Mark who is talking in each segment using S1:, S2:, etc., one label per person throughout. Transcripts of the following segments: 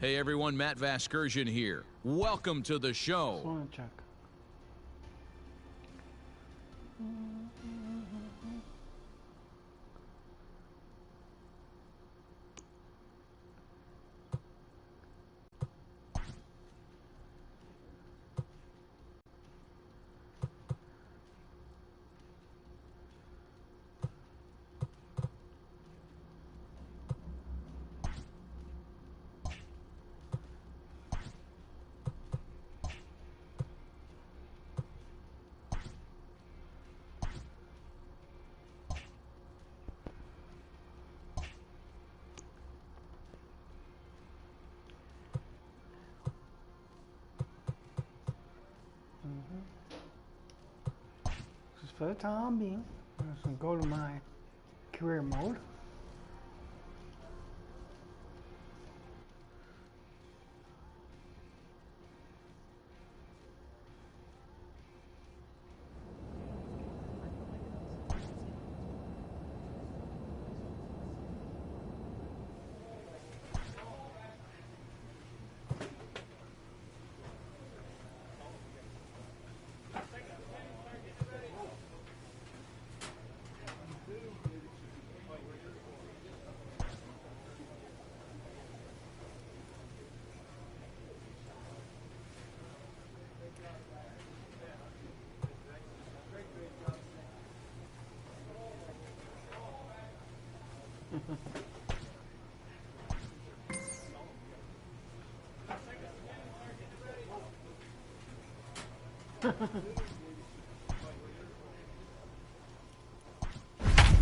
S1: Hey everyone, Matt Vasgersian here. Welcome to the show.
S2: Check. For the time being, I'm just going to go to my career mode.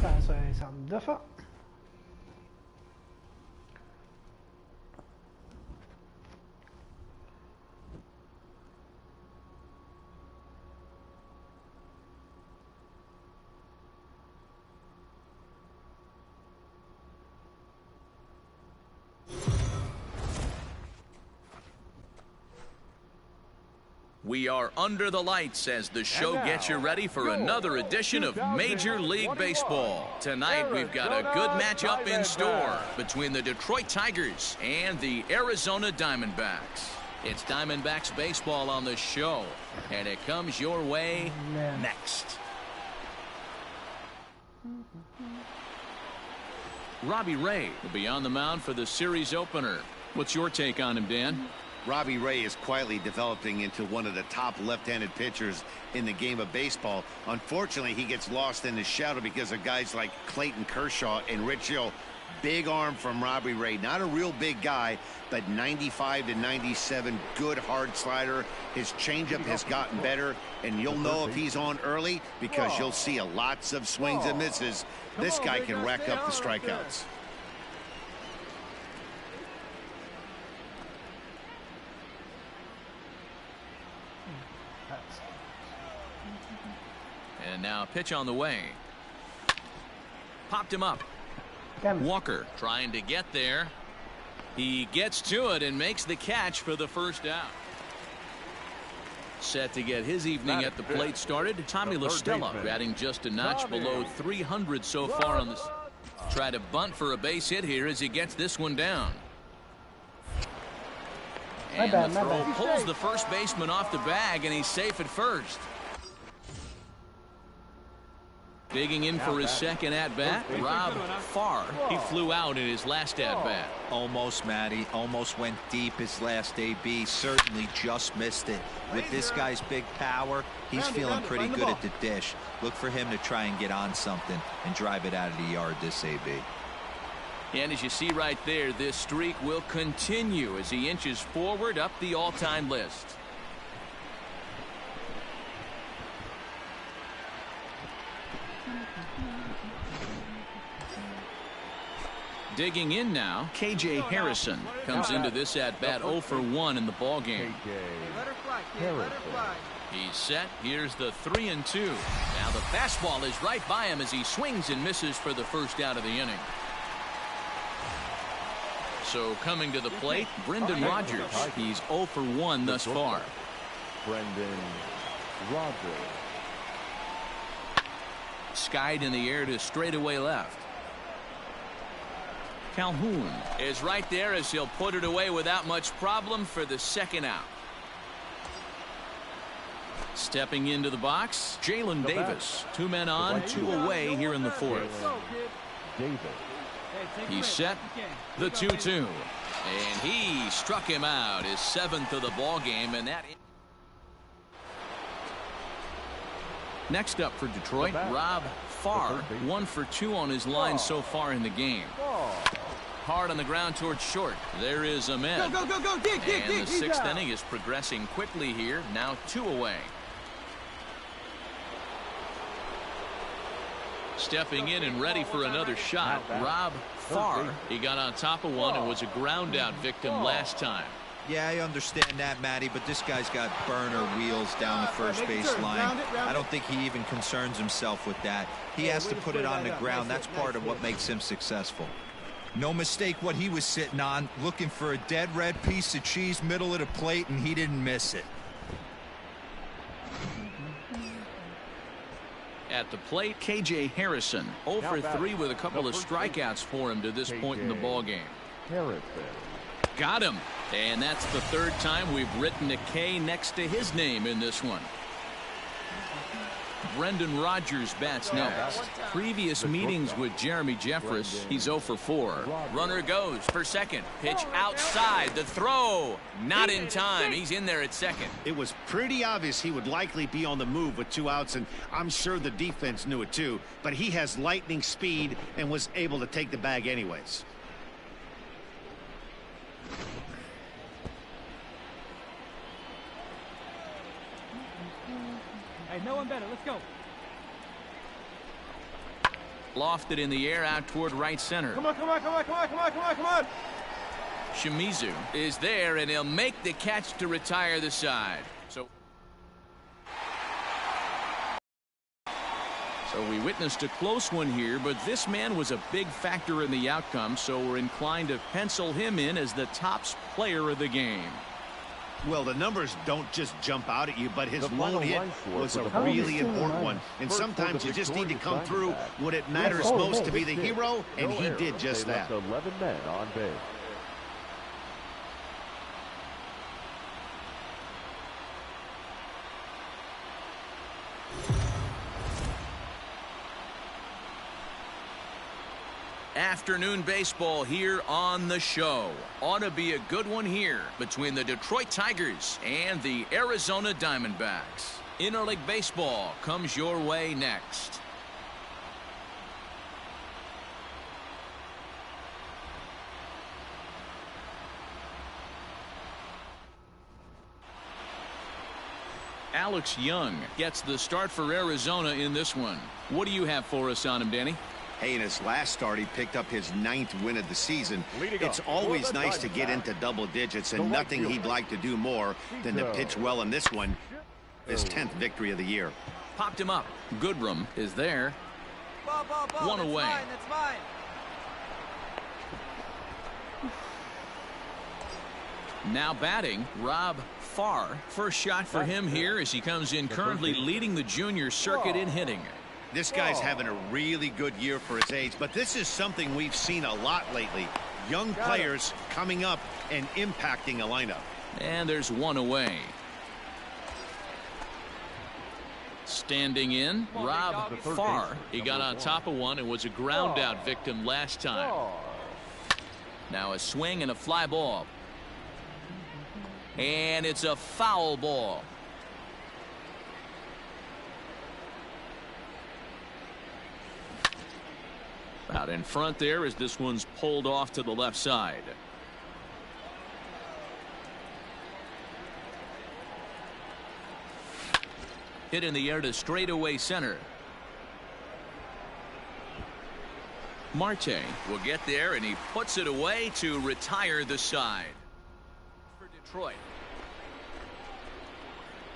S2: Ça c'est something different.
S1: We are under the lights as the show gets you ready for another edition of Major League Baseball. Tonight we've got a good matchup in store between the Detroit Tigers and the Arizona Diamondbacks. It's Diamondbacks baseball on the show, and it comes your way next. Robbie Ray will be on the mound for the series opener. What's your take on him, Dan?
S3: Robbie Ray is quietly developing into one of the top left-handed pitchers in the game of baseball. Unfortunately, he gets lost in the shadow because of guys like Clayton Kershaw and Rich Hill. Big arm from Robbie Ray. Not a real big guy, but 95 to 97, good hard slider. His changeup has gotten better, and you'll know if he's on early because you'll see lots of swings and misses. This guy can rack up the strikeouts.
S1: And now a pitch on the way. Popped him up. Walker trying to get there. He gets to it and makes the catch for the first out. Set to get his evening at the plate started. Tommy La Stella batting just a notch below 300 so far on this. Try to bunt for a base hit here as he gets this one down. And the throw pulls the first baseman off the bag, and he's safe at first. Digging in for his second at-bat, Rob Farr. He flew out in his last at-bat.
S4: Almost, Matty. Almost went deep his last AB. Certainly just missed it. With this guy's big power, he's feeling pretty good at the dish. Look for him to try and get on something and drive it out of the yard this AB.
S1: And as you see right there, this streak will continue as he inches forward up the all-time list. Digging in now, K.J. Harrison comes into this at-bat 0 for 1 in the ballgame. He's set. Here's the 3-2. Now the fastball is right by him as he swings and misses for the first out of the inning. So coming to the plate, Brendan Rodgers. He's 0 for 1 thus far.
S5: Brendan Rodgers.
S1: Skied in the air to straightaway left. Calhoun is right there as he'll put it away without much problem for the second out. Stepping into the box, Jalen Davis. 2 men on, 2 away here in the fourth. He's set, the 2-2. And he struck him out, his 7th of the ball game, and that. Next up for Detroit, Rob Farr, 1 for 2 on his line so far in the game. Hard on the ground towards short. There is Ahmed.
S6: Go, dig,
S1: and the 6th inning is progressing quickly here. Now 2 away. Stepping in and ready for another shot, Rob Farr. He got on top of one and was a ground out victim last time.
S4: Yeah, I understand that, Matty, but this guy's got burner wheels down the first base line. I don't think he even concerns himself with that. He has to put it on the ground. That's part of what makes him successful. No mistake what he was sitting on, looking for a dead red piece of cheese middle of the plate, and he didn't miss it.
S1: At the plate, K.J. Harrison, 0 for 3 with a couple of strikeouts for him to this point in the ballgame. Got him. And that's the 3rd time we've written a K next to his name in this one. Brendan Rodgers bats next. Previous meetings with Jeremy Jeffress, he's 0 for 4. Runner goes for second. Pitch outside. The throw. Not in time. He's in there at second.
S3: It was pretty obvious he would likely be on the move with 2 outs, and I'm sure the defense knew it too. But he has lightning speed and was able to take the bag anyways.
S6: Hey, no one better. Let's go.
S1: Lofted in the air out toward right center.
S6: Come on.
S1: Shimizu is there, and he'll make the catch to retire the side. So we witnessed a close one here, but this man was a big factor in the outcome, so we're inclined to pencil him in as the top player of the game.
S3: Well, the numbers don't just jump out at you, but his lone hit was a really important one. And sometimes you just need to come through when it matters most to be the hero, and he did just that.
S5: 11 men on base.
S1: Afternoon baseball here on the show. Ought to be a good one here between the Detroit Tigers and the Arizona Diamondbacks. Interleague baseball comes your way next. Alex Young gets the start for Arizona in this one. What do you have for us on him, Danny?
S3: Hey, in his last start, he picked up his 9th win of the season. It's always nice to get into double digits, and nothing he'd like to do more than to pitch well in this one. His 10th victory of the year.
S1: Popped him up. Goodrum is there. 1 away.
S6: That's mine.
S1: Now batting, Rob Farr. First shot for him here as he comes in currently leading the junior circuit in hitting.
S3: This guy's having a really good year for his age, but this is something we've seen a lot lately. Young players coming up and impacting a lineup.
S1: And there's 1 away. Standing in, Rob Farr. He got on top of one and was a ground out victim last time. Now a swing and a fly ball. And it's a foul ball. Out in front there as this one's pulled off to the left side. Hit in the air to straightaway center. Marte will get there, and he puts it away to retire the side for Detroit.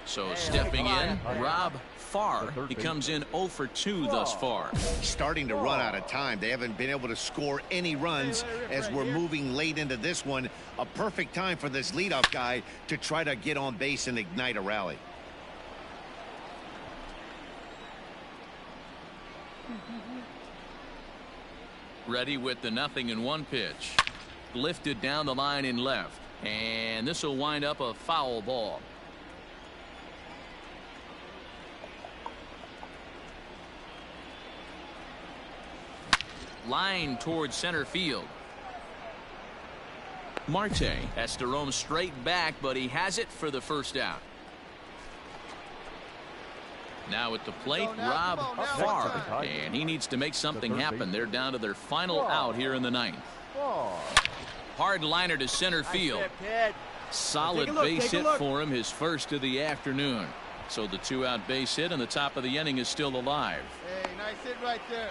S1: So stepping in, Rob Farr. He comes in 0 for 2 thus far.
S3: Starting to run out of time. They haven't been able to score any runs as we're moving late into this one. A perfect time for this leadoff guy to try to get on base and ignite a rally.
S1: Ready with the 0-1 pitch. Lifted down the line in left. And this will wind up a foul ball. Line towards center field. Marte has to roam straight back, but he has it for the first out. Now at the plate, Rob Farr, and he needs to make something happen. They're down to their final out here in the ninth. Hard liner to center field. Solid base hit for him, his first of the afternoon. So the 2-out base hit and the top of the inning is still alive.
S6: Hey, nice hit right there.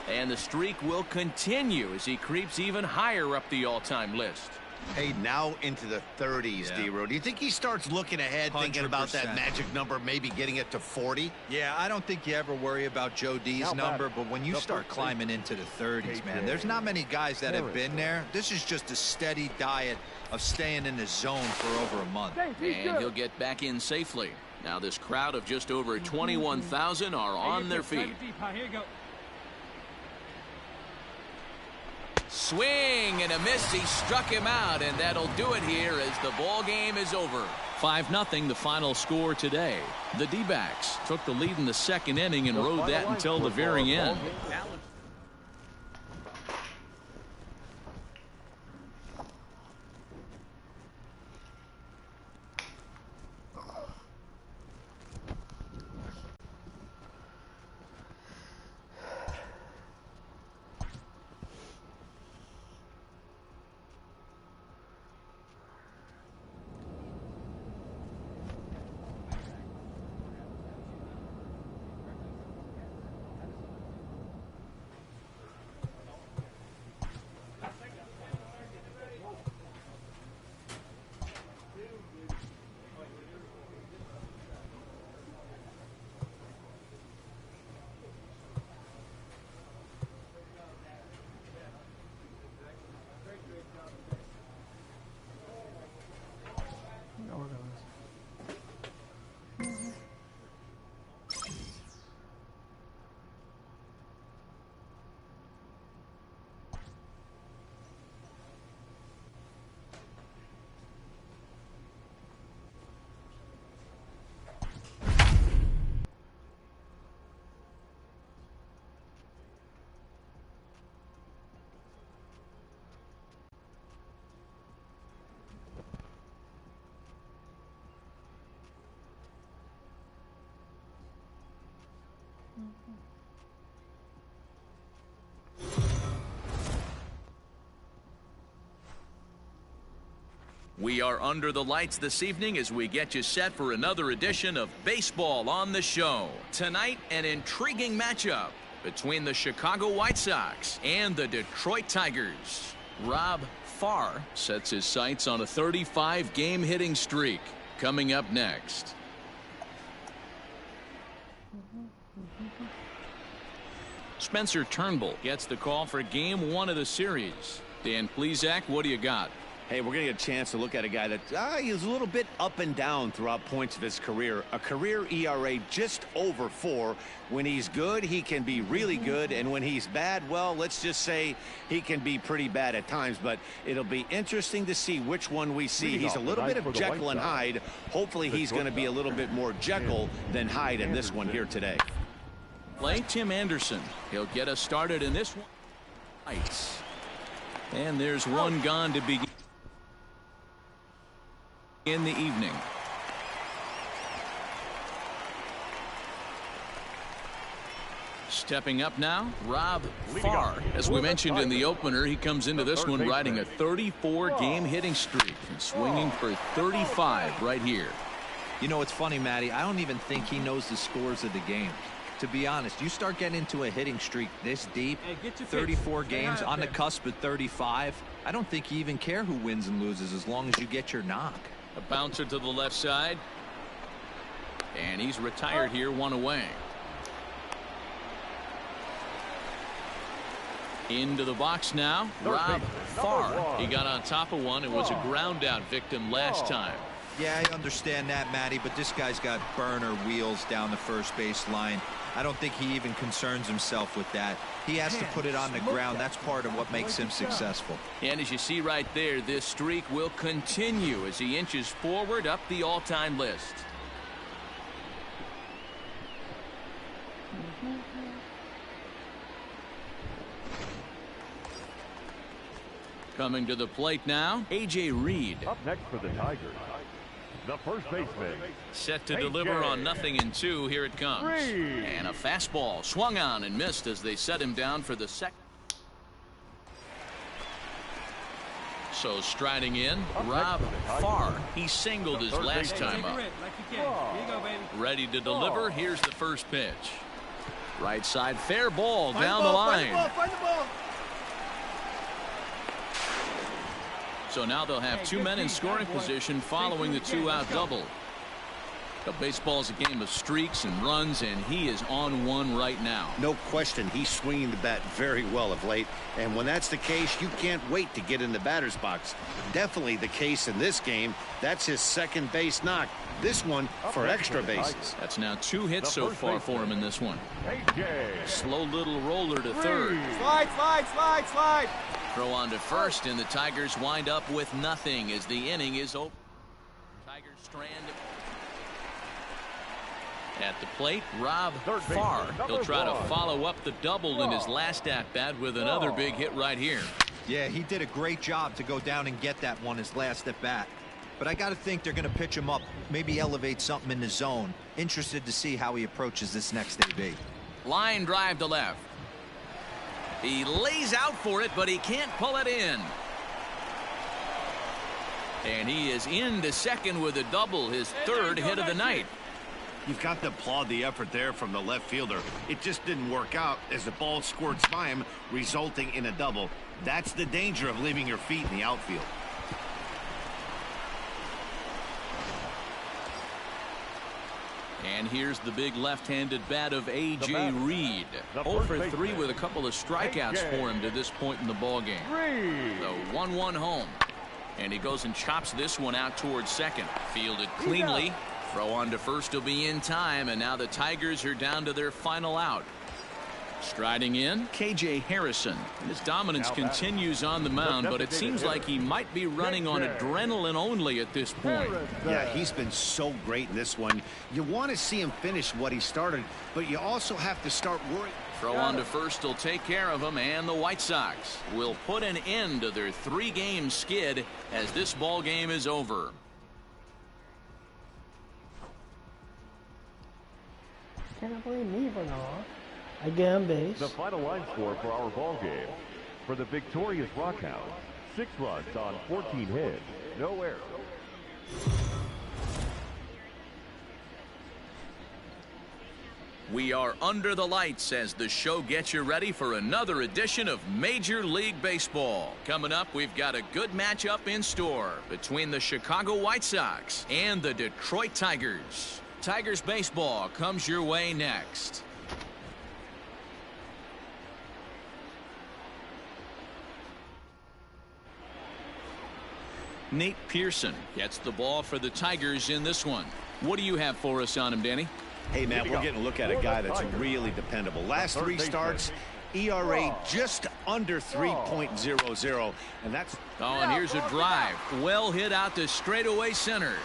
S1: And the streak will continue as he creeps even higher up the all-time list.
S3: Hey, now into the 30s, D-Row. Do you think he starts looking ahead, thinking about that magic number, maybe getting it to 40?
S4: Yeah, I don't think you ever worry about Joe D's number, but when you start climbing into the 30s, man, there's not many guys that have been there. This is just a steady diet of staying in the zone for over a month.
S1: And he'll get back in safely. Now this crowd of just over 21,000 are on their feet. Swing and a miss. He struck him out, and that'll do it here as the ball game is over. 5-0 the final score today. The D-backs took the lead in the second inning and rode that until the very end. We are under the lights this evening as we get you set for another edition of Baseball on the Show. Tonight, an intriguing matchup between the Chicago White Sox and the Detroit Tigers. Rob Farr sets his sights on a 35-game hitting streak. Coming up next. Spencer Turnbull gets the call for Game 1 of the series. Dan Plesac, what do you got?
S3: Hey, we're going to get a chance to look at a guy that he's a little bit up and down throughout points of his career. A career ERA just over 4. When he's good, he can be really good. And when he's bad, well, let's just say he can be pretty bad at times. But it'll be interesting to see which one we see. He's a little bit of Jekyll and Hyde. Hopefully he's going to be a little bit more Jekyll than Hyde in this one here today.
S1: Play Tim Anderson. He'll get us started in this one. Nice. And there's one gone to begin in the evening. Stepping up now, Rob Farr. As we mentioned in the opener, he comes into this one riding a 34-game hitting streak and swinging for 35 right here.
S4: You know, it's funny, Matty. I don't even think he knows the scores of the game. To be honest, you start getting into a hitting streak this deep, 34 games on the cusp of 35. I don't think you even care who wins and loses as long as you get your knock.
S1: A bouncer to the left side. And he's retired here, one away. Into the box now, Rob Farr. He got on top of one and was a ground out victim last time.
S4: Yeah, I understand that, Matty, but this guy's got burner wheels down the first base line. I don't think he even concerns himself with that. He has to put it on the ground. That's part of what makes him successful.
S1: And as you see right there, this streak will continue as he inches forward up the all-time list. Coming to the plate now, A.J. Reed.
S5: Up next for the Tigers, the first baseman.
S1: Set to deliver on 0-2. Here it comes.
S5: Reed.
S1: And a fastball swung on and missed as they set him down for the second. So striding in, Rob Farr. He singled his last time up. Ready to deliver. Here's the first pitch. Right side, fair ball down the line.
S6: Find the ball.
S1: So now they'll have two men in scoring position following the two-out double. The baseball's a game of streaks and runs, and he is on one right now.
S3: No question, he's swinging the bat very well of late, and when that's the case, you can't wait to get in the batter's box. Definitely the case in this game. That's his second base knock. This one for extra bases.
S1: That's now 2 hits so far for him in this one. Slow little roller to third.
S6: Slide.
S1: Throw on to first, and the Tigers wind up with nothing as the inning is over. Tigers strand at the plate. Rob Farr. He'll try to follow up the double in his last at-bat with another big hit right here.
S4: Yeah, he did a great job to go down and get that one his last at-bat. But I got to think they're going to pitch him up, maybe elevate something in the zone. Interested to see how he approaches this next AB.
S1: Line drive to left. He lays out for it, but he can't pull it in. And he is into second with a double, his third hit of the night.
S3: You've got to applaud the effort there from the left fielder. It just didn't work out as the ball squirts by him, resulting in a double. That's the danger of leaving your feet in the outfield.
S1: And here's the big left-handed bat of A.J. Reed. 0 for 3 with a couple of strikeouts for him to this point in the ballgame. The 1-1 home. And he goes and chops this one out towards second. Fielded cleanly. Throw on to first will be in time, and now the Tigers are down to their final out. Striding in, K.J. Harrison. His dominance continues on the mound, but it seems like he might be running on adrenaline only at this point.
S3: Yeah, he's been so great in this one. You want to see him finish what he started, but you also have to start worrying.
S1: Throw on to first will take care of him, and the White Sox will put an end to their 3-game skid as this ball game is over.
S2: Can't believe me for now. Again, base.
S5: The final line score for our ball game. For the victorious Rockhounds, 6 runs on 14 hits, no errors.
S1: We are under the lights as the show gets you ready for another edition of Major League Baseball. Coming up, we've got a good matchup in store between the Chicago White Sox and the Detroit Tigers. Tigers baseball comes your way next. Nate Pearson gets the ball for the Tigers in this one. What do you have for us on him, Danny?
S3: Hey, Matt, we're getting a look at a guy that's really dependable. Last 3 starts, ERA just under 3.00, and that's...
S1: Oh, and here's a drive. Well hit out to straightaway center.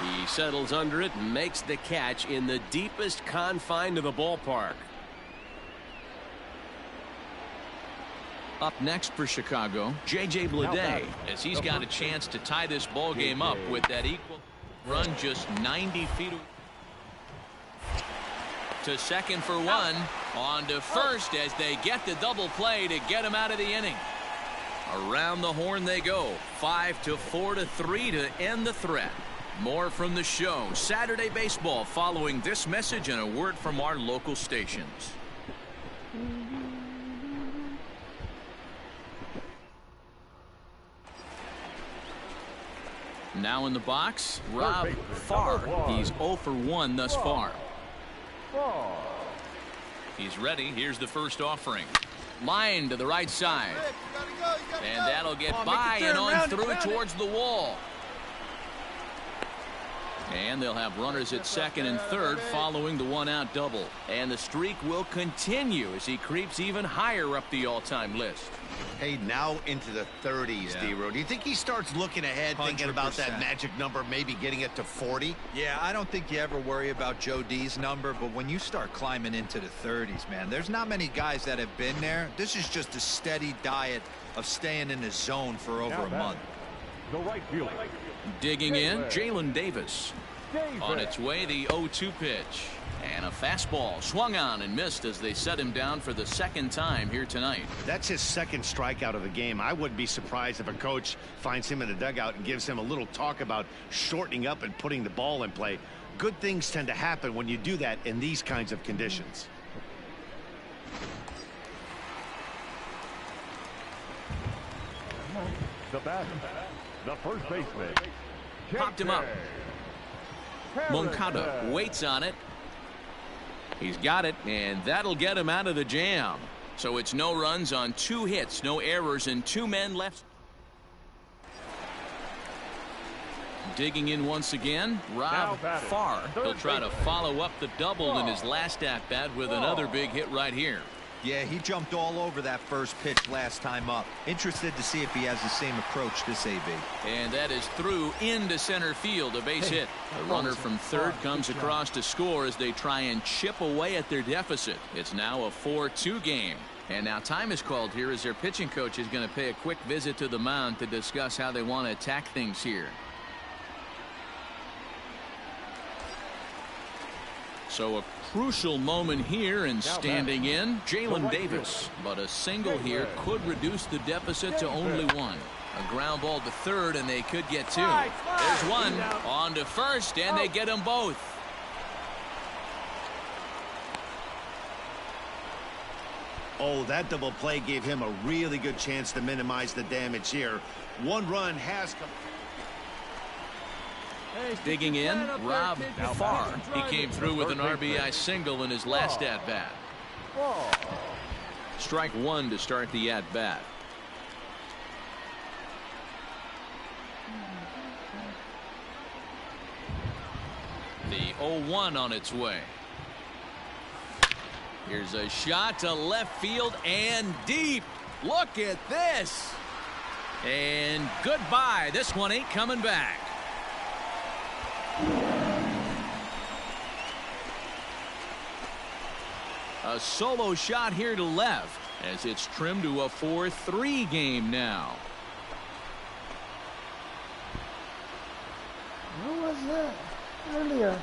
S1: He settles under it and makes the catch in the deepest confine of the ballpark. Up next for Chicago, J.J. Bleday, as he's got a chance to tie this ball game up with that equal run just 90 feet away. To second for one. On to first as they get the double play to get him out of the inning. Around the horn they go. 5-4-3 to end the threat. More from the show. Saturday baseball following this message and a word from our local stations. Now in the box, Rob Farr. He's 0 for 1 thus far. He's ready. Here's the first offering. Line to the right side. And that'll get by and on through towards the wall. And they'll have runners at second and third following the one-out double. And the streak will continue as he creeps even higher up the all-time list.
S3: Hey, now into the 30s, D-Row. Do you think he starts looking ahead, thinking about that magic number, maybe getting it to 40?
S4: Yeah, I don't think you ever worry about Joe D's number, but when you start climbing into the 30s, man, there's not many guys that have been there. This is just a steady diet of staying in the zone for over a month.
S5: The right fielder.
S1: Digging in, Jalen Davis. On its way, the 0-2 pitch. And a fastball swung on and missed as they set him down for the second time here tonight.
S3: That's his second strikeout of the game. I wouldn't be surprised if a coach finds him in the dugout and gives him a little talk about shortening up and putting the ball in play. Good things tend to happen when you do that in these kinds of conditions.
S5: The batter, the first baseman.
S1: Popped him up. Moncada waits on it. He's got it, and that'll get him out of the jam. So it's no runs on 2 hits, no errors, and 2 men left. Digging in once again, Rob Farr. He'll try to follow up the double in his last at-bat with another big hit right here.
S4: Yeah, he jumped all over that first pitch last time up. Interested to see if he has the same approach this AB.
S1: And that is through into center field, a base hit. The runner from third comes across to score as they try and chip away at their deficit. It's now a 4-2 game. And now time is called here as their pitching coach is going to pay a quick visit to the mound to discuss how they want to attack things here. So a crucial moment here, and standing in, Jalen Davis. But a single here could reduce the deficit to only 1. A ground ball to third, and they could get 2. There's one on to first, and they get them both.
S3: Oh, that double play gave him a really good chance to minimize the damage here. 1 run has come.
S1: Digging in, Rob Farr. He came through with an RBI single in his last at-bat. Strike 1 to start the at-bat. The 0-1 on its way. Here's a shot to left field and deep. Look at this. And goodbye. This one ain't coming back. A solo shot here to left as it's trimmed to a 4-3 game now.
S2: What was that earlier?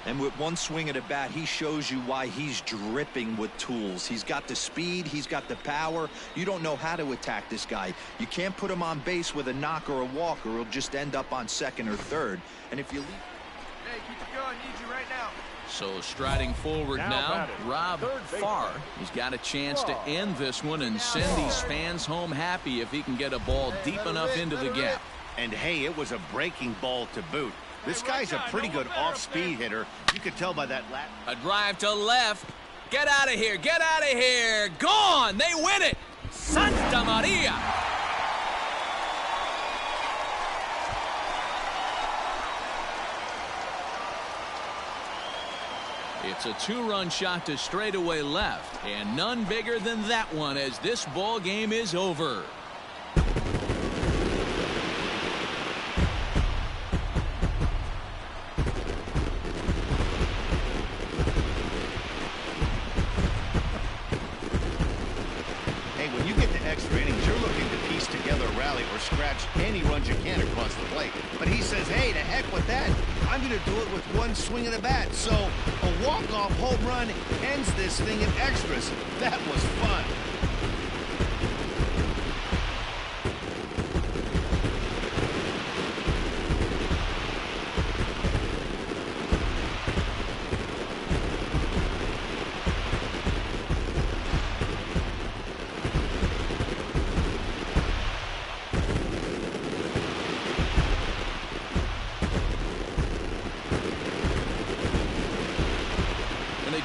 S4: And with one swing of the bat, he shows you why he's dripping with tools. He's got the speed. He's got the power. You don't know how to attack this guy. You can't put him on base with a knock or a walk, or he'll just end up on second or third. And if you leave...
S6: Hey, keep it going. Need you right now.
S1: So striding forward now, Rob Farr. He's got a chance to end this one and send these fans home happy if he can get a ball deep enough into the gap.
S3: And hey, it was a breaking ball to boot. This guy's a pretty good off-speed hitter. You could tell by that lap.
S1: A drive to left. Get out of here. Get out of here. Gone. They win it. Santa Maria. It's a 2-run shot to straightaway left, and none bigger than that one as this ball game is over.
S3: Scratch any runs you can across the plate. But he says, hey, to heck with that. I'm going to do it with one swing of the bat. So a walk-off home run ends this thing in extras. That was fun.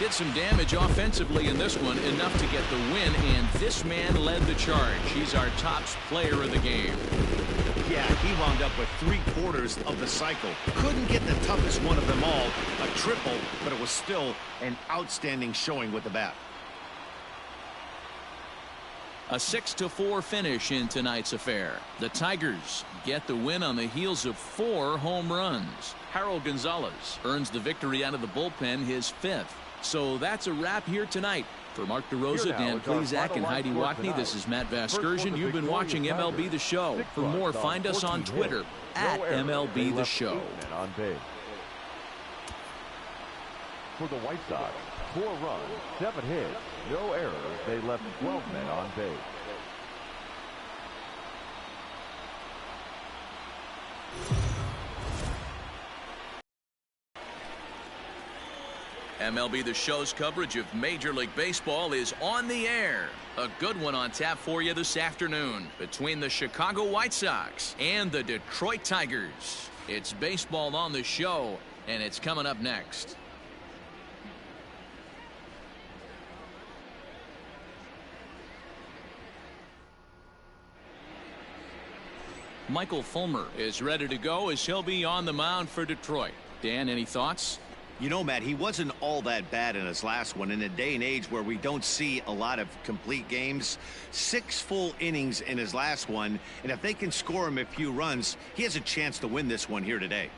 S1: did some damage offensively in this one, enough to get the win, and this man led the charge. He's our top player of the game.
S3: Yeah, he wound up with 3/4 of the cycle. Couldn't get the toughest one of them all, a triple, but it was still an outstanding showing with the bat.
S1: A 6-4 finish in tonight's affair. The Tigers get the win on the heels of 4 home runs. Harold Gonzalez earns the victory out of the bullpen, his 5th. So that's a wrap here tonight. For Mark DeRosa, Dan Plesac, and Heidi Watney, this is Matt Vasgersian. You've been watching MLB The Show. For more, find us on Twitter at MLB The Show.
S5: For the White Sox, 4 runs, 7 hits, no errors. They left 12 men on base.
S1: MLB The Show's coverage of Major League Baseball is on the air. A good one on tap for you this afternoon between the Chicago White Sox and the Detroit Tigers. It's baseball on the show, and it's coming up next. Michael Fulmer is ready to go as he'll be on the mound for Detroit. Dan, any thoughts?
S3: You know, Matt, he wasn't all that bad in his last one. In a day and age where we don't see a lot of complete games, 6 full innings in his last one, and if they can score him a few runs, he has a chance to win this one here today.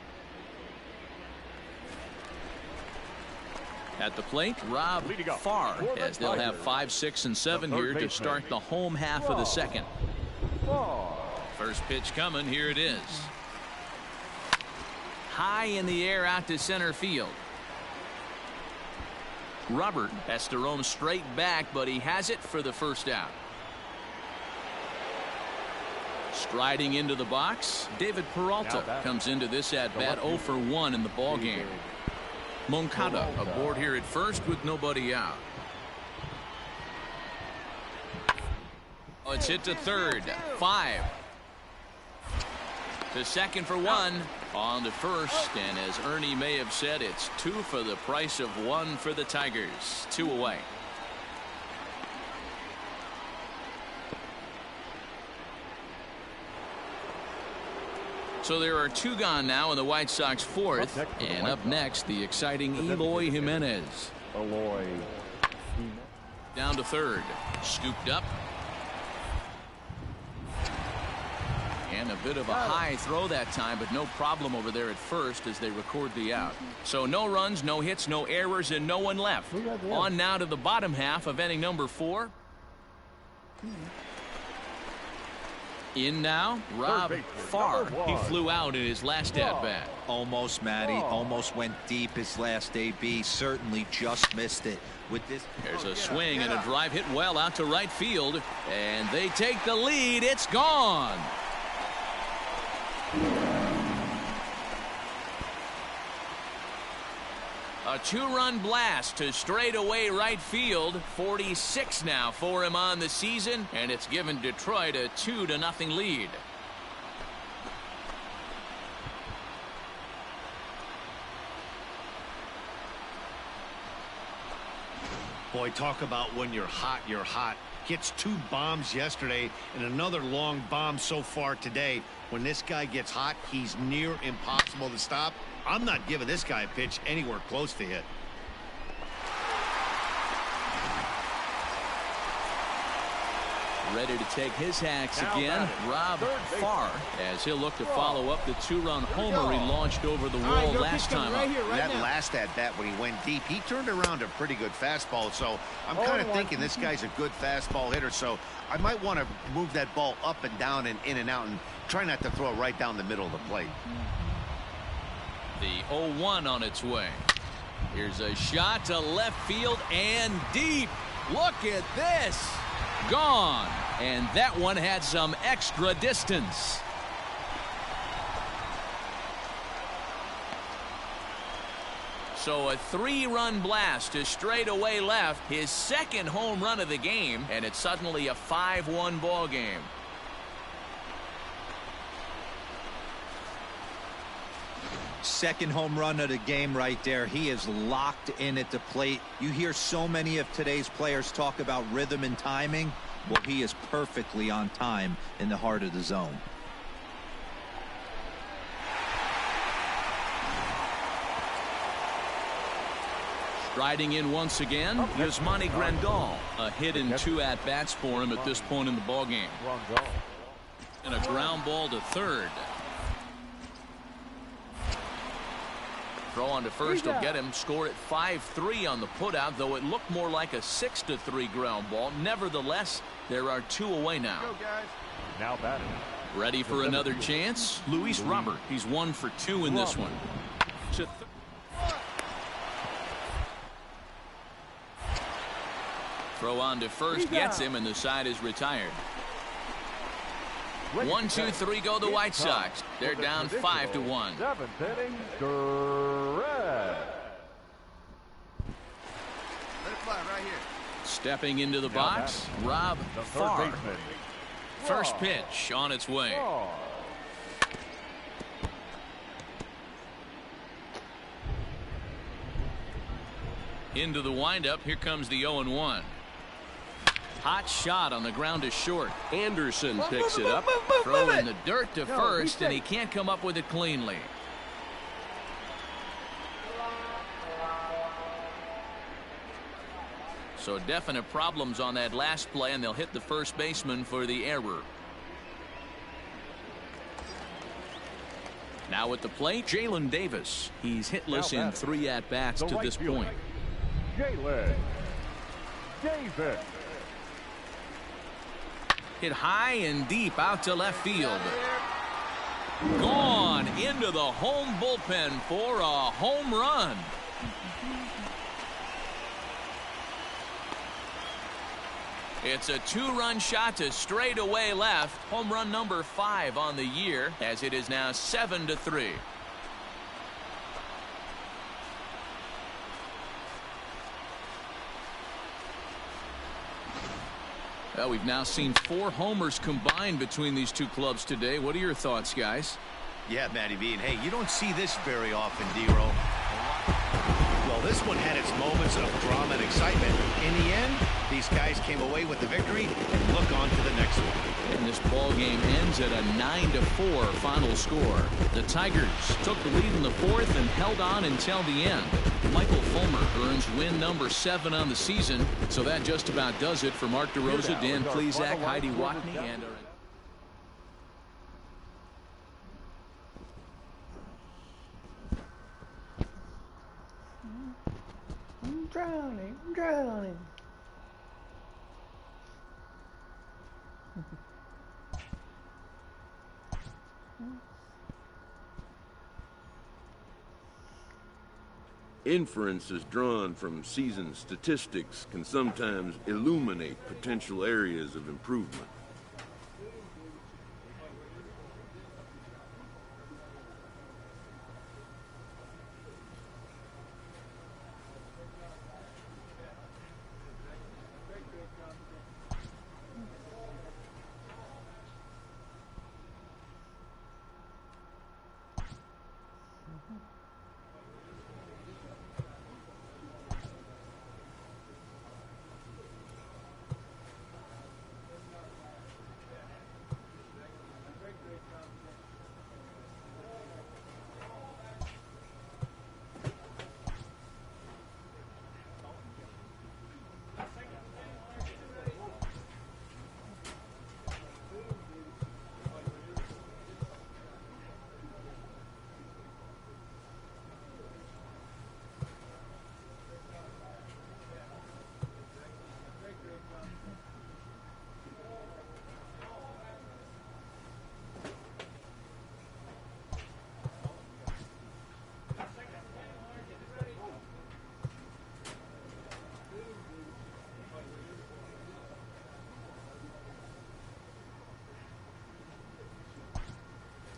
S1: At the plate, Rob Farr, as they'll have 5, 6, and 7 here to start the home half of the second. First pitch coming, here it is. High in the air out to center field. Robert has to roam straight back, but he has it for the first out. Striding into the box, David Peralta comes into this at-bat 0 for 1 in the ballgame. Moncada aboard here at first with nobody out. It's hit to third. 5. To second for 1. On to first, and as Ernie may have said, it's 2 for the price of 1 for the Tigers. 2 away. So there are 2 gone now in the White Sox 4th, and up next the exciting Eloy Jimenez. Down to third, scooped up. And a bit of a high throw that time, but no problem over there at first as they record the out. So no runs, no hits, no errors, and no one left. On now to the bottom half of inning number 4. In now, Rob Farr. He flew out in his last at-bat.
S4: Almost, Matty. Almost went deep his last AB. Certainly just missed it. With this,
S1: there's a swing and a drive hit well out to right field. And they take the lead. It's gone. A 2-run blast to straightaway right field. 46 now for him on the season, and it's given Detroit a 2-0 lead.
S3: Boy, talk about when you're hot, you're hot. Hits 2 bombs yesterday and another long bomb so far today. When this guy gets hot, he's near impossible to stop. I'm not giving this guy a pitch anywhere close to hit.
S1: Ready to take his hacks again, Rob Farr, as he'll look to follow up the 2-run homer he launched over the wall last time up.
S3: That last at-bat when he went deep, he turned around a pretty good fastball, so I'm kind of thinking this guy's a good fastball hitter, so I might want to move that ball up and down and in and out and try not to throw it right down the middle of the plate.
S1: The 0-1 on its way. Here's a shot to left field and deep. Look at this. Gone. And that one had some extra distance. So a 3-run blast to straightaway left, his second home run of the game, and it's suddenly a 5-1 ball game.
S4: Second home run of the game right there. He is locked in at the plate. You hear so many of today's players talk about rhythm and timing. Well, he is perfectly on time in the heart of the zone.
S1: Striding in once again is Monty Grandal. A hit and 2 at-bats for him at this point in the ballgame. And a ground ball to third. Throw on to first will get him. Score at 5-3 on the putout, though it looked more like a 6-3 ground ball. Nevertheless, there are 2 away now.
S5: Now batting.
S1: Ready for another chance? Luis Robert. He's 1 for 2 in this one. Throw on to first, gets him, and the side is retired. 1, 2, 3 go the White Sox. They're down 5-1.
S5: 7th inning, Let
S6: it fly right here.
S1: Stepping into the box, Rob Farr. First pitch on its way. Into the windup. Here comes the 0-1. Hot shot on the ground to short. Anderson picks it up. Throw in the dirt to first, and he can't come up with it cleanly. So definite problems on that last play, and they'll hit the first baseman for the error. Now at the plate, Jalen Davis. He's hitless in 3 at-bats to this point.
S5: Jalen Davis.
S1: Hit high and deep out to left field. Gone into the home bullpen for a home run. It's a 2-run shot to straightaway left. Home run number 5 on the year, as it is now 7-3. Well, we've now seen 4 homers combined between these 2 clubs today. What are your thoughts, guys?
S3: Yeah, Matty V. And hey, you don't see this very often, D-Roll. Well, this one had its moments of drama and excitement. In the end, these guys came away with the victory and look on to the next one.
S1: And this ball game ends at a 9-4 final score. The Tigers took the lead in the 4th and held on until the end. Michael Fulmer earns win number 7 on the season. So that just about does it for Mark DeRosa, Dan Plesac, Heidi Watney, and
S2: I'm drowning.
S7: Inferences drawn from season statistics can sometimes illuminate potential areas of improvement.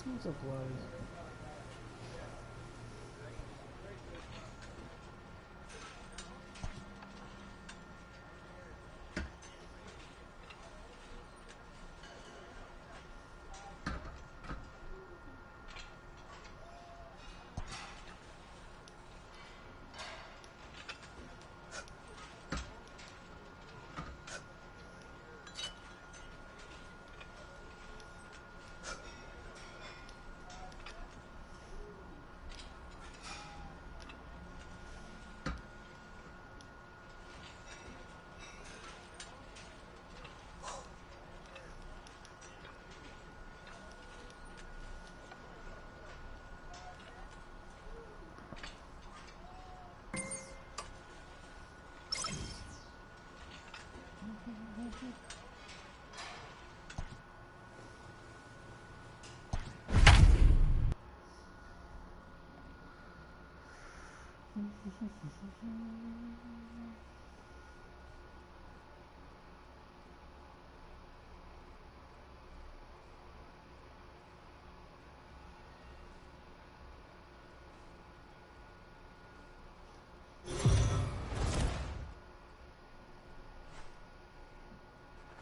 S2: What's up, boys?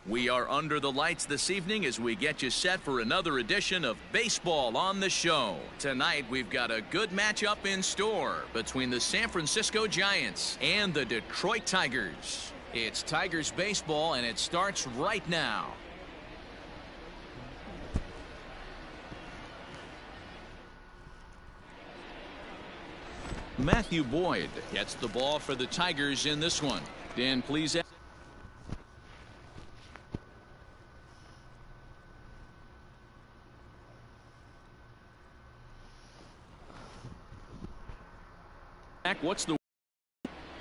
S1: We are under the lights this evening as we get you set for another edition of Baseball on the Show. Tonight, we've got a good matchup in store between the San Francisco Giants and the Detroit Tigers. It's Tigers baseball, and it starts right now. Matthew Boyd gets the ball for the Tigers in this one. Dan, please. What's the...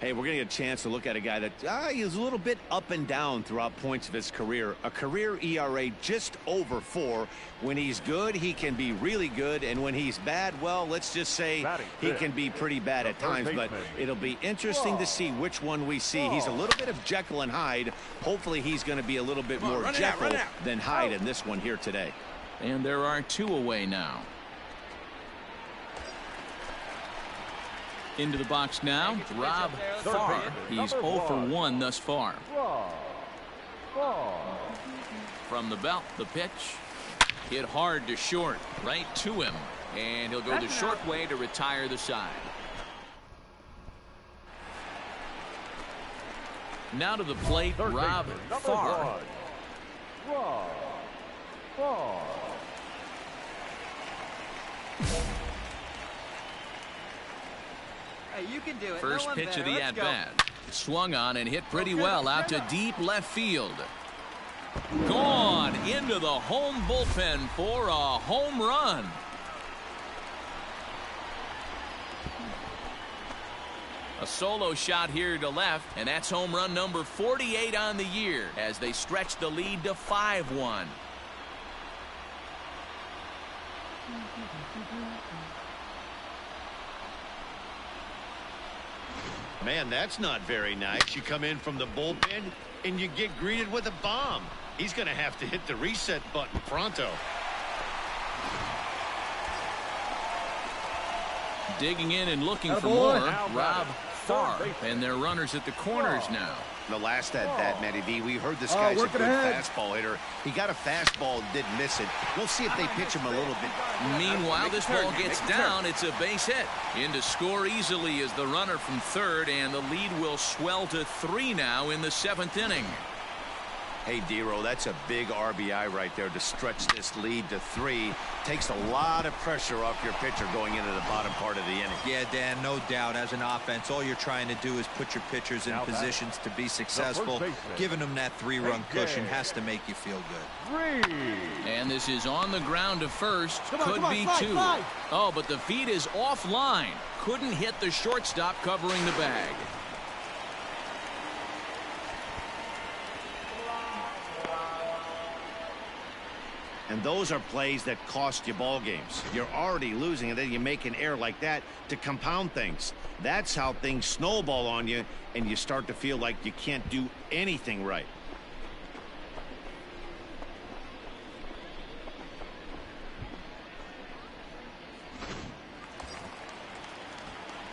S3: Hey, we're going to get a chance to look at a guy that is a little bit up and down throughout points of his career. A career ERA just over 4. When he's good, he can be really good. And when he's bad, well, let's just say he can be pretty bad at times. But it'll be interesting to see which one we see. He's a little bit of Jekyll and Hyde. Hopefully he's going to be a little bit more Jekyll than Hyde in this one here today.
S1: And there are 2 away now. Into the box now, Rob Farr. He's 0 for 1 thus far. From the belt, the pitch. Hit hard to short, right to him. And he'll go the short way to retire the side. Now to the plate, Rob Farr.
S8: You can do it.
S1: First pitch of the at-bat. Swung on and hit pretty well out to deep left field. Gone into the home bullpen for a home run. A solo shot here to left, and that's home run number 48 on the year as they stretch the lead to 5-1.
S3: Man, that's not very nice. You come in from the bullpen and you get greeted with a bomb. He's going to have to hit the reset button pronto.
S1: Digging in and looking for more, Rob Farr, and their runners at the corners now.
S3: The last at bat, Matty B, we heard this guy's a good fastball hitter. He got a fastball, didn't miss it. We'll see if they pitch him a little bit.
S1: Meanwhile, this ball gets down. It's a base hit. In to score easily is the runner from third, and the lead will swell to 3 now in the 7th inning.
S3: Hey, Dero, that's a big RBI right there to stretch this lead to 3. Takes a lot of pressure off your pitcher going into the bottom part of the inning.
S4: Yeah, Dan, no doubt. As an offense, all you're trying to do is put your pitchers in positions to be successful. Giving them that 3-run cushion has to make you feel good.
S1: And this is on the ground to first. Could be 2. Oh, but the feed is offline. Couldn't hit the shortstop covering the bag.
S3: And those are plays that cost you ball games. You're already losing, and then you make an error like that to compound things. That's how things snowball on you, and you start to feel like you can't do anything right.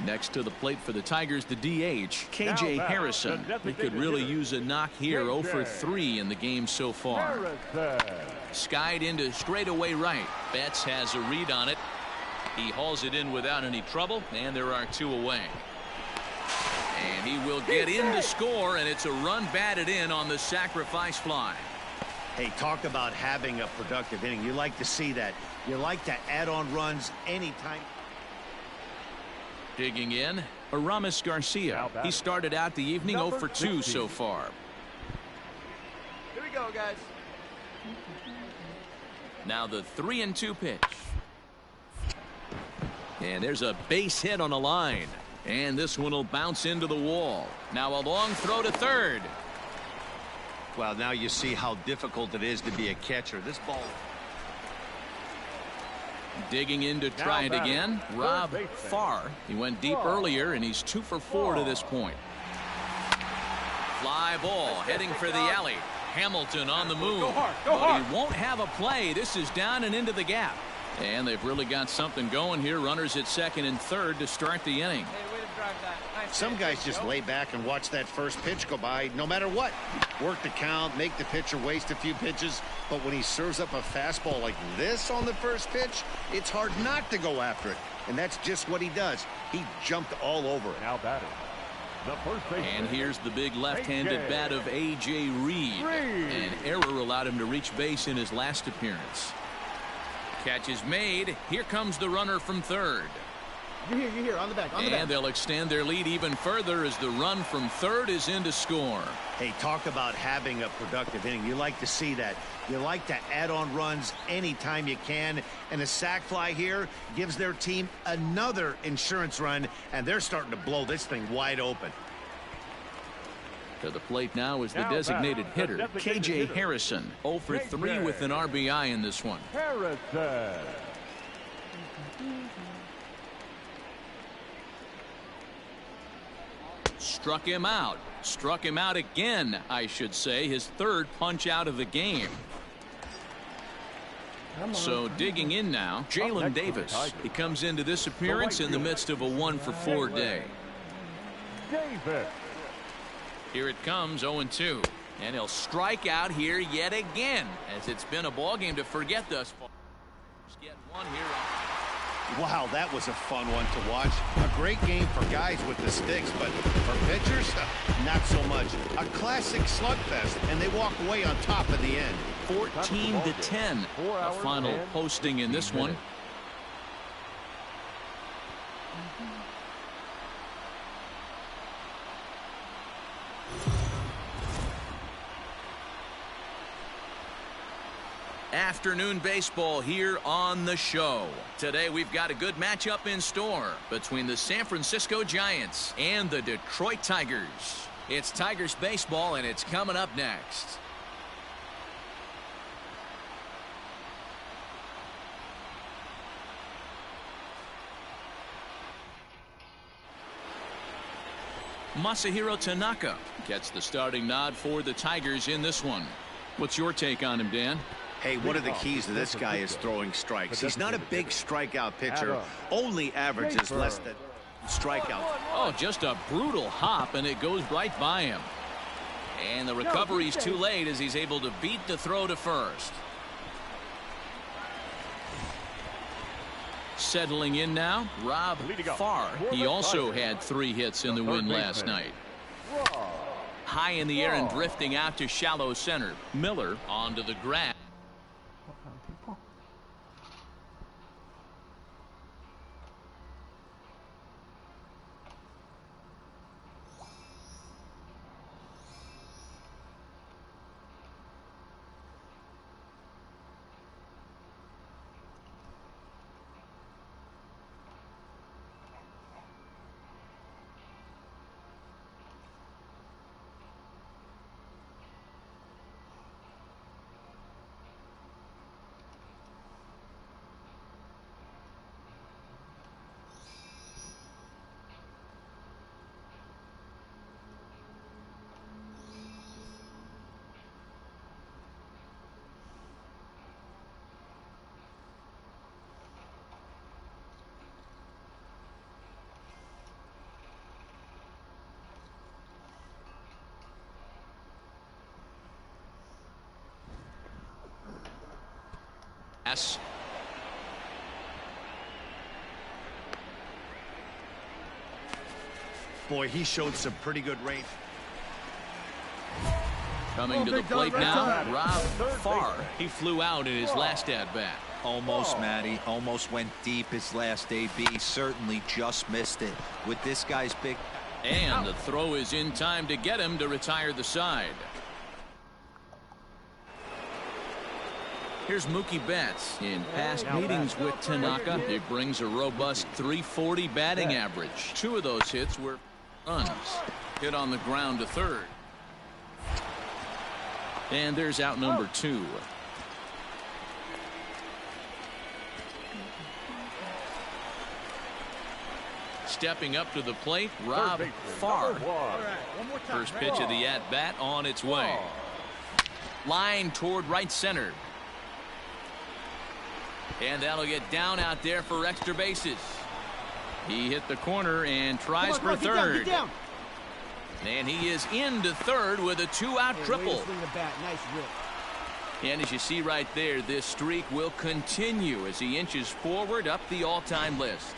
S1: Next to the plate for the Tigers, the DH, KJ Harrison. He could really use a knock here. 0 for 3 in the game so far. Skied into straightaway right. Betts has a read on it. He hauls it in without any trouble, and there are 2 away. And he will get in to score, and it's a run batted in on the sacrifice fly.
S3: Hey, talk about having a productive inning. You like to see that. You like to add on runs anytime.
S1: Digging in, Aramis Garcia. He started out the evening 0 for 2 so far.
S8: Here we go, guys.
S1: Now the 3-2 pitch. And there's a base hit on a line. And this one will bounce into the wall. Now a long throw to third.
S3: Well, now you see how difficult it is to be a catcher. This ball.
S1: Digging in to try it again, Rob Farr. He went deep earlier, and he's 2 for 4 to this point. Fly ball heading for the alley. Hamilton on the move, but he won't have a play. This is down and into the gap. And they've really got something going here. Runners at second and third to start the inning.
S3: Some guys just lay back and watch that first pitch go by no matter what. Work the count, make the pitcher waste a few pitches. But when he serves up a fastball like this on the first pitch, it's hard not to go after it. And that's just what he does. He jumped all over it.
S5: Now batting.
S1: And here's the big left-handed bat of A.J. Reed. An error allowed him to reach base in his last appearance. Catch is made. Here comes the runner from third.
S6: You're here, on the back,
S1: And they'll extend their lead even further as the run from third is in to score.
S3: Hey, talk about having a productive inning. You like to see that. You like to add on runs anytime you can. And a sac fly here gives their team another insurance run, and they're starting to blow this thing wide open.
S1: To the plate now is the designated hitter, K.J. Harrison. 0 for 3 with an RBI in this one.
S5: Harrison.
S1: Struck him out. Struck him out again, I should say. His third punch out of the game. So digging in now, Jalen Davis. He comes into this appearance in the midst of a 1 for 4 day.
S5: Davis.
S1: Here it comes, 0-2. And he'll strike out here yet again, as it's been a ball game to forget thus far. Just get one here.
S3: Wow, that was a fun one to watch. A great game for guys with the sticks, but for pitchers, not so much. A classic slugfest, and they walk away on top at the end.
S1: 14-10, a final posting in this one. Afternoon baseball here on the show. Today we've got a good matchup in store between the San Francisco Giants and the Detroit Tigers. It's Tigers baseball, and it's coming up next. Masahiro Tanaka gets the starting nod for the Tigers in this one. What's your take on him, Dan?
S3: Hey, one of the keys to this guy is throwing strikes. He's not a big strikeout pitcher. Only averages less than strikeouts.
S1: Oh, just a brutal hop, and it goes right by him. And the recovery's too late as he's able to beat the throw to first. Settling in now, Rob Farr. He also had 3 hits in the win last night. High in the air and drifting out to shallow center. Miller onto the grass.
S3: Boy, he showed some pretty good range.
S1: Coming to the plate now, Rob Farr. He flew out in his last at-bat.
S4: Almost, Matty. Almost went deep his last AB. Certainly just missed it. With this guy's big...
S1: And the throw is in time to get him to retire the side. Here's Mookie Betts. In past meetings with Tanaka, he brings a robust .340 batting average. 2 of those hits were runs. Hit on the ground to third. And there's out number 2. Stepping up to the plate, Rob Farr. First pitch of the at-bat on its way. Line toward right center. And that'll get down out there for extra bases. He hit the corner and tries for third.
S6: Get down.
S1: And he is into third with a 2-out triple.
S6: Nice rip.
S1: And as you see right there, this streak will continue as he inches forward up the all-time list.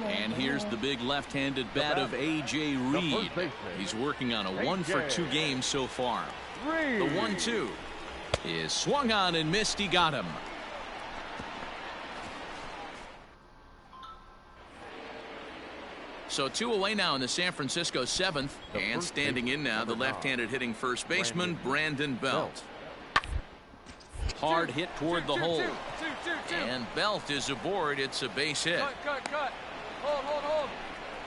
S1: And here's the big left-handed bat of A.J. Reed. He's working on a 1-for-2 game so far. The 1-2 is swung on and missed. He got him. So 2 away now in the San Francisco 7th. And standing in now, the left-handed hitting first baseman, Brandon Belt. Hard hit toward the hole. And Belt is aboard. It's a base hit.
S8: Cut. Hold.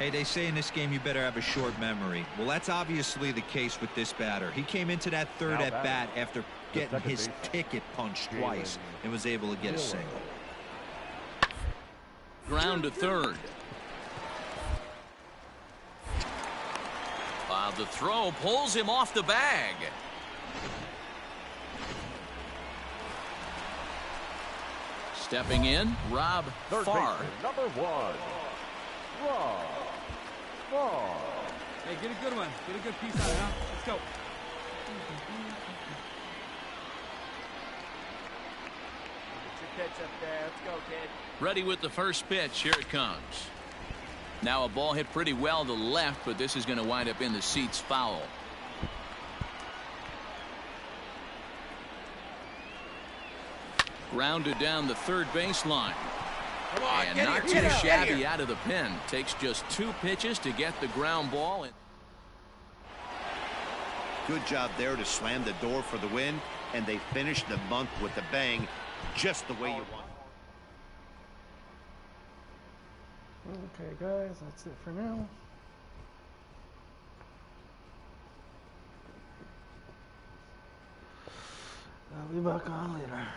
S4: Hey, they say in this game you better have a short memory. Well, that's obviously the case with this batter. He came into that third at bat after getting his ticket punched twice and was able to get a single.
S1: Ground to third. The throw pulls him off the bag. Stepping in, Rob Farr.
S5: Number 1, Rob Farr.
S6: Hey, get a good one. Get a good piece out of it, huh? Let's go.
S8: Get your pitch up there. Let's go, kid.
S1: Ready with the first pitch. Here it comes. Now a ball hit pretty well to left, but this is going to wind up in the seats foul. Grounded down the third baseline. And not too shabby out of the pen. Takes just 2 pitches to get the ground ball.
S3: Good job there to slam the door for the win, and they finished the month with a bang, just the way you want.
S2: Okay, guys, that's it for now. I'll be back on later.